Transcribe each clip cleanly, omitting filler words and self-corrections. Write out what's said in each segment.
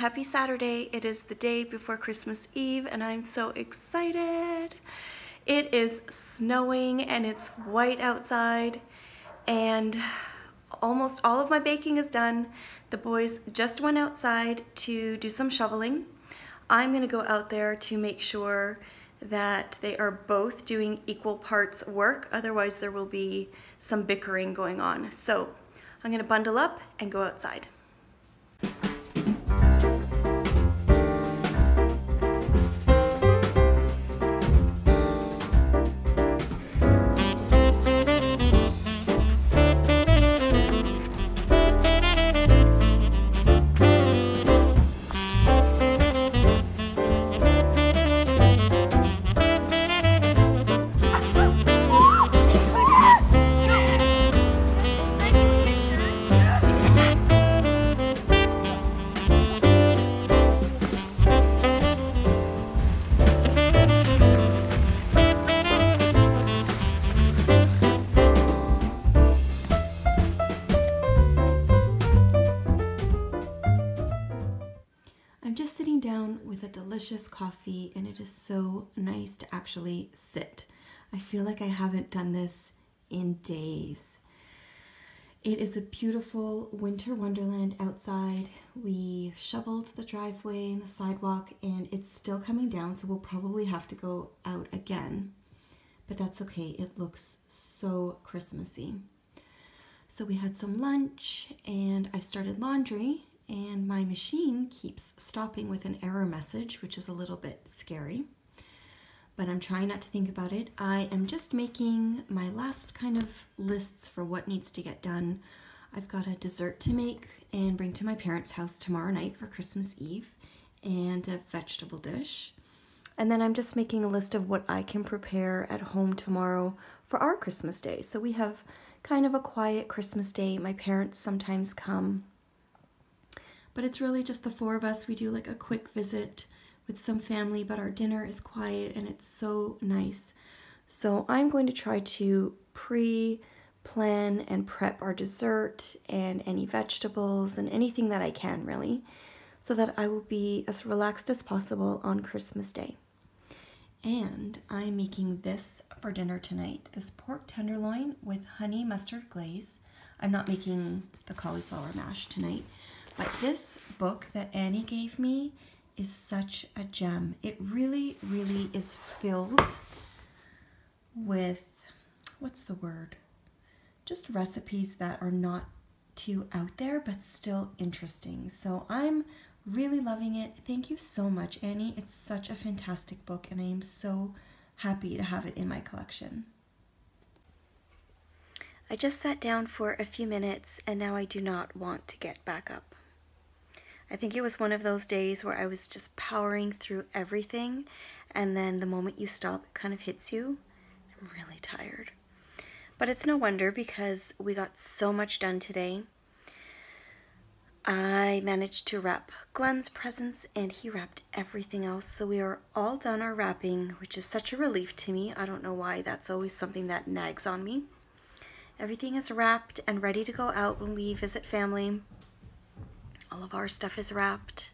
happy Saturday. It is the day before Christmas Eve and I'm so excited. It is snowing and it's white outside and almost all of my baking is done. The boys just went outside to do some shoveling. I'm gonna go out there to make sure that they are both doing equal parts work, otherwise there will be some bickering going on. So I'm gonna bundle up and go outside. I'm just sitting down with a delicious coffee and it is so nice to actually sit. I feel like I haven't done this in days. It is a beautiful winter wonderland outside. We shoveled the driveway and the sidewalk and it's still coming down, so we'll probably have to go out again. But that's okay, it looks so Christmassy. So we had some lunch and I started laundry. And my machine keeps stopping with an error message, which is a little bit scary, but I'm trying not to think about it. I am just making my last kind of lists for what needs to get done. I've got a dessert to make and bring to my parents' house tomorrow night for Christmas Eve, and a vegetable dish. And then I'm just making a list of what I can prepare at home tomorrow for our Christmas day. So we have kind of a quiet Christmas day. My parents sometimes come, but it's really just the four of us. We do like a quick visit with some family, but our dinner is quiet and it's so nice. So I'm going to try to pre-plan and prep our dessert and any vegetables and anything that I can really, so that I will be as relaxed as possible on Christmas Day. And I'm making this for dinner tonight, this pork tenderloin with honey mustard glaze. I'm not making the cauliflower mash tonight. But this book that Annie gave me is such a gem. It really, really is filled with, what's the word? Just recipes that are not too out there, but still interesting. So I'm really loving it. Thank you so much, Annie. It's such a fantastic book, and I am so happy to have it in my collection. I just sat down for a few minutes, and now I do not want to get back up. I think it was one of those days where I was just powering through everything, and then the moment you stop, it kind of hits you. I'm really tired. But it's no wonder, because we got so much done today. I managed to wrap Glenn's presents, and he wrapped everything else, so we are all done our wrapping, which is such a relief to me. I don't know why, that's always something that nags on me. Everything is wrapped and ready to go out when we visit family. All of our stuff is wrapped.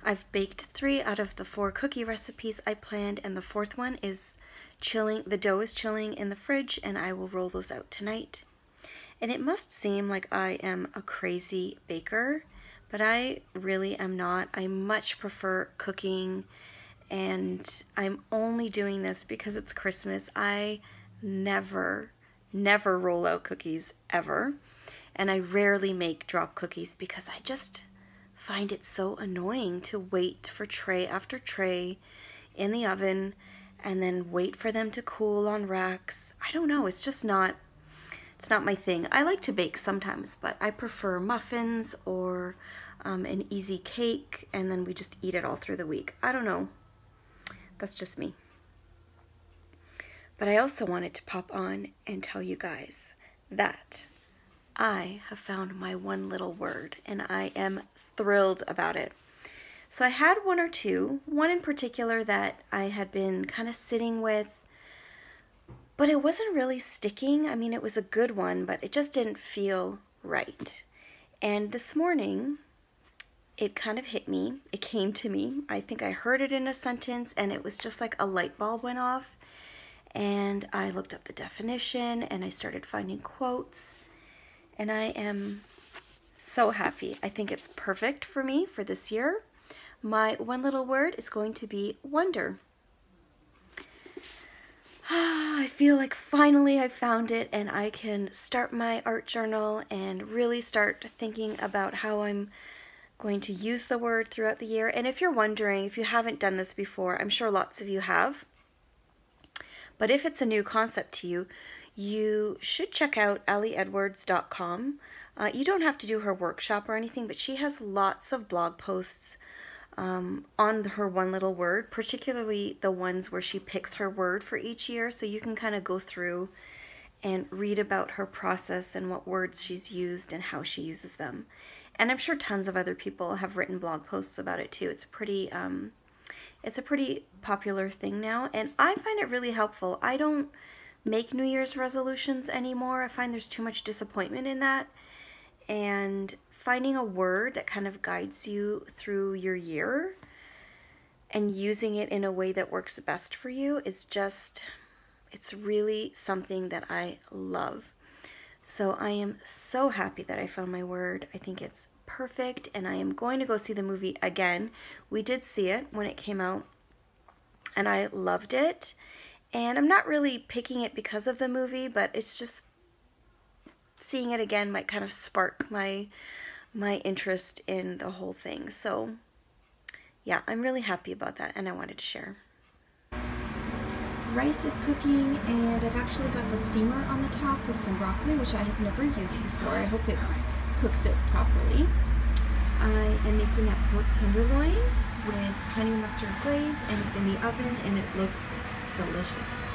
I've baked 3 out of the 4 cookie recipes I planned, and the 4th one is chilling. The dough is chilling in the fridge, and I will roll those out tonight. And it must seem like I am a crazy baker, but I really am not. I much prefer cooking, and I'm only doing this because it's Christmas. I never roll out cookies, ever. And I rarely make drop cookies because I just find it so annoying to wait for tray after tray in the oven and then wait for them to cool on racks. I don't know, it's just not, it's not my thing. I like to bake sometimes, but I prefer muffins or an easy cake, and then we just eat it all through the week. I don't know, that's just me. But I also wanted to pop on and tell you guys that I have found my one little word, and I am thrilled about it. So I had one or two, one in particular that I had been kind of sitting with, but it wasn't really sticking. I mean, it was a good one, but it just didn't feel right. And this morning, it kind of hit me. It came to me. I think I heard it in a sentence and it was just like a light bulb went off. And I looked up the definition and I started finding quotes. And I am so happy. I think it's perfect for me for this year. My one little word is going to be wonder. I feel like finally I found it and I can start my art journal and really start thinking about how I'm going to use the word throughout the year. And if you're wondering, if you haven't done this before, I'm sure lots of you have. But if it's a new concept to you, you should check out ellieedwards.com. You don't have to do her workshop or anything, but she has lots of blog posts on her one little word, particularly the ones where she picks her word for each year. So you can kind of go through and read about her process and what words she's used and how she uses them. And I'm sure tons of other people have written blog posts about it too. It's a pretty popular thing now, and I find it really helpful. I don't make New Year's resolutions anymore. I find there's too much disappointment in that, and finding a word that kind of guides you through your year and using it in a way that works best for you is just, it's really something that I love. So I am so happy that I found my word. I think it's perfect, and I am going to go see the movie again. We did see it when it came out, and I loved it. And I'm not really picking it because of the movie, but it's just seeing it again might kind of spark my interest in the whole thing. So yeah, I'm really happy about that, and I wanted to share. Rice is cooking, and I've actually got the steamer on the top with some broccoli, which I have never used before. I hope it cooks it properly. I am making that pork tenderloin with honey mustard glaze, and it's in the oven and it looks delicious.